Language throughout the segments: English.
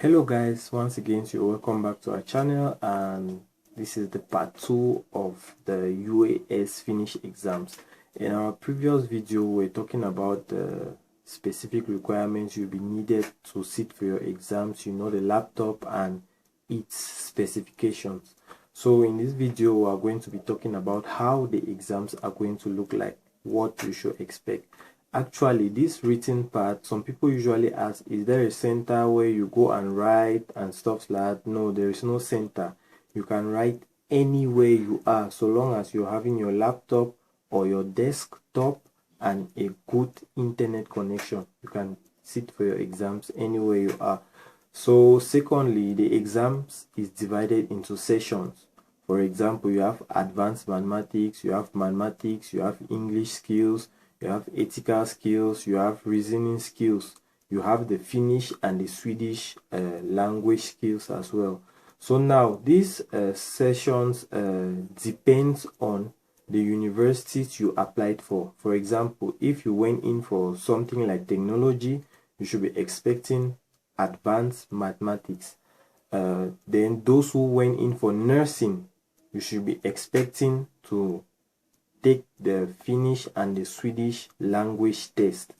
Hello guys, once again you're welcome back to our channel, and this is the part 2 of the UAS Finnish exams. In our previous video we're talking about the specific requirements you'll be needed to sit for your exams, the laptop and its specifications. So in this video we are going to be talking about how the exams are going to look like, what you should expect. Actually, this written part, some people usually ask, is there a center where you go and write and stuff like that? No, there is no center. You can write anywhere you are, so long as you're having your laptop or your desktop and a good internet connection. You can sit for your exams anywhere you are. So secondly, the exams is divided into sessions. For example, you have advanced mathematics, you have English skills, you have ethical skills, you have reasoning skills, you have the Finnish and the Swedish language skills as well. So now these sessions depends on the universities you applied for. For example, if you went in for something like technology, you should be expecting advanced mathematics. Then those who went in for nursing, you should be expecting to take the Finnish and the Swedish language test.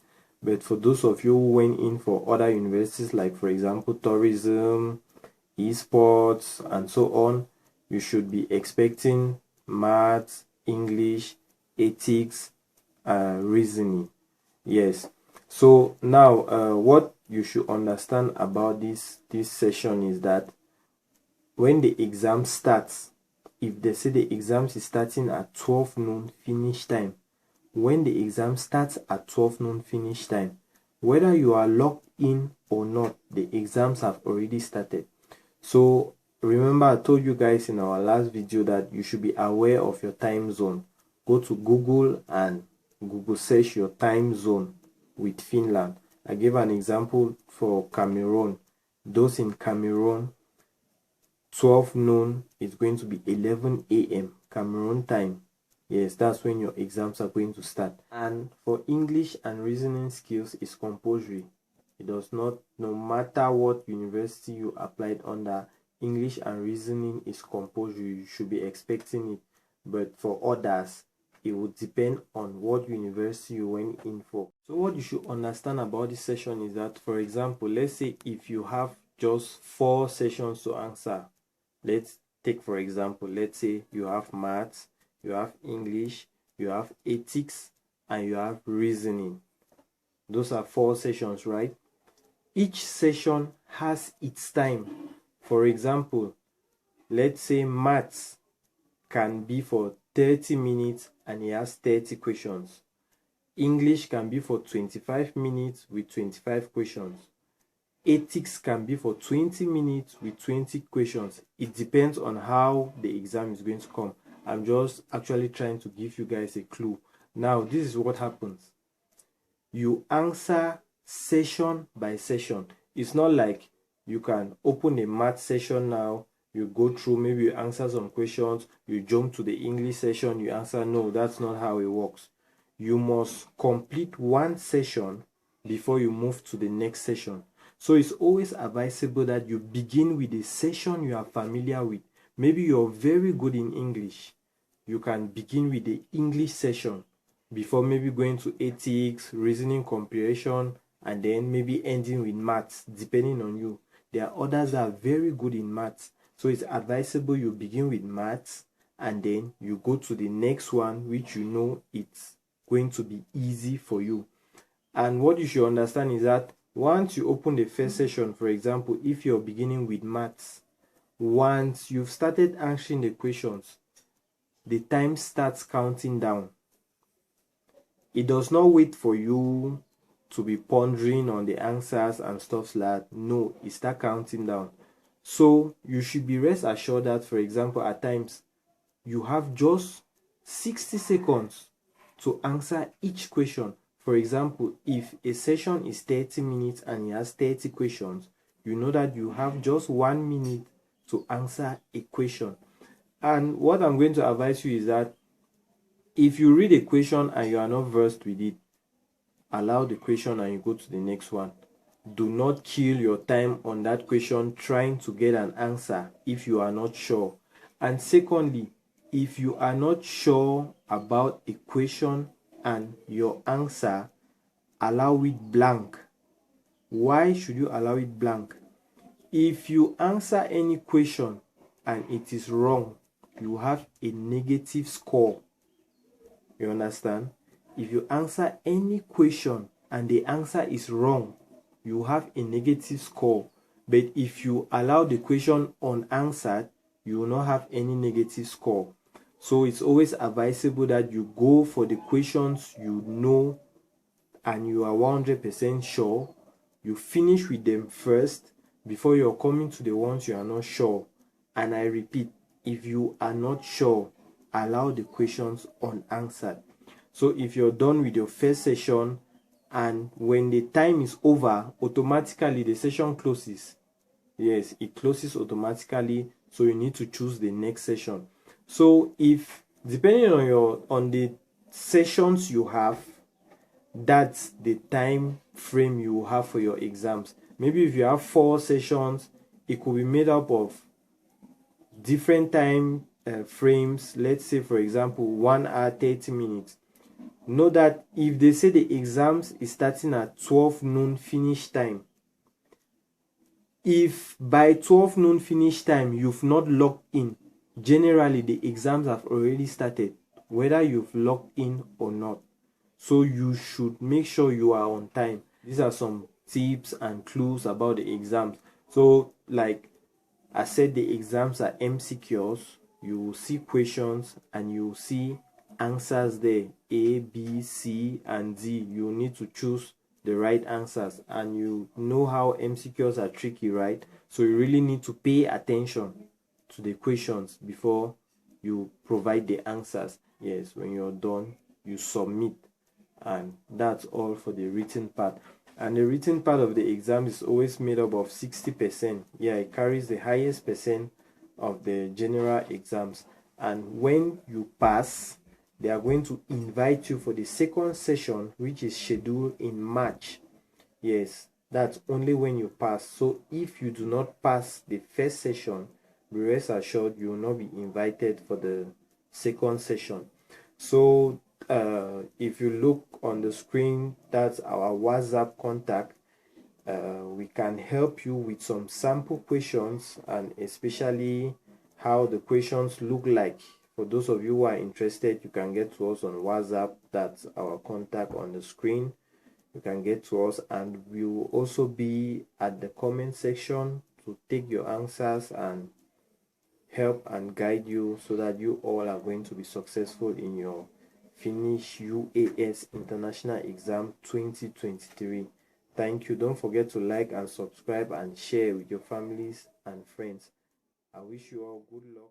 But for those of you who went in for other universities, like for example tourism, esports and so on, you should be expecting maths, English, ethics, reasoning. Yes. So now what you should understand about this session is that when the exam starts, if they say the exams is starting at 12 noon Finnish time, when the exam starts at 12 noon Finnish time, whether you are logged in or not, the exams have already started. So remember, I told you guys in our last video that you should be aware of your time zone. Go to Google and Google search your time zone with Finland. I gave an example for Cameroon. Those in Cameroon, 12 noon is going to be 11 a.m. Cameroon time. Yes, that's when your exams are going to start. And for English and reasoning skills, is compulsory. It does not, no matter what university you applied under, English and reasoning is compulsory. You should be expecting it. But for others, it would depend on what university you went in for. So what you should understand about this session is that, for example, let's say if you have just 4 sessions to answer. Let's take, for example, let's say you have maths, you have English, you have ethics, and you have reasoning. Those are 4 sessions, right? Each session has its time. For example, let's say maths can be for 30 minutes and it has 30 questions. English can be for 25 minutes with 25 questions. Ethics can be for 20 minutes with 20 questions. It depends on how the exam is going to come. I'm just actually trying to give you guys a clue. Now, this is what happens. You answer session by session. It's not like you can open a math session now, you go through, maybe you answer some questions, you jump to the English session, you answer. No, that's not how it works. You must complete one session before you move to the next session. So it's always advisable that you begin with a session you are familiar with. Maybe you're very good in English. You can begin with the English session before maybe going to ethics, reasoning comprehension, and then maybe ending with maths, depending on you. There are others that are very good in maths. So it's advisable you begin with maths and then you go to the next one, which you know it's going to be easy for you. And what you should understand is that once you open the first session, for example, if you're beginning with maths, once you've started answering the questions, the time starts counting down. It does not wait for you to be pondering on the answers and stuff like that. No, it starts counting down. So you should be rest assured that, for example, at times you have just 60 seconds to answer each question. For example, if a session is 30 minutes and it has 30 questions, you know that you have just 1 minute to answer a question. And what I'm going to advise you is that if you read a question and you are not versed with it, allow the question and you go to the next one. Do not kill your time on that question trying to get an answer if you are not sure. And secondly, if you are not sure about a question and your answer, allow it blank. Why should you allow it blank? If you answer any question and it is wrong, you have a negative score. You understand? If you answer any question and the answer is wrong, you have a negative score. But if you allow the question unanswered, you will not have any negative score. So it's always advisable that you go for the questions you know and you are 100% sure. You finish with them first before you're coming to the ones you are not sure. And I repeat, if you are not sure, allow the questions unanswered. So if you're done with your first session and when the time is over, automatically the session closes. Yes, it closes automatically, so you need to choose the next session. So if depending on the sessions you have, that's the time frame you have for your exams. Maybe if you have 4 sessions, it could be made up of different time frames. Let's say, for example, 1 hour 30 minutes. Know that if they say the exams is starting at 12 noon finish time, if by 12 noon finish time you've not logged in, generally the exams have already started, whether you've logged in or not. So you should make sure you are on time. These are some tips and clues about the exams. So like I said, the exams are MCQs. You will see questions and you will see answers there, A, B, C, and D. You need to choose the right answers, and you know how MCQs are tricky, right? So you really need to pay attention to the questions before you provide the answers. Yes, when you're done, you submit, and that's all for the written part. And the written part of the exam is always made up of 60%. Yeah, it carries the highest percent of the general exams. And when you pass, they are going to invite you for the second session, which is scheduled in March. Yes, that's only when you pass. So if you do not pass the first session, be rest assured you will not be invited for the second session. So if you look on the screen, that's our WhatsApp contact. We can help you with some sample questions, and especially how the questions look like. For those of you who are interested, you can get to us on WhatsApp. That's our contact on the screen. You can get to us, and we will also be at the comment section to take your answers and help and guide you so that you all are going to be successful in your Finnish UAS International Exam 2023. Thank you. Don't forget to like and subscribe and share with your families and friends. I wish you all good luck.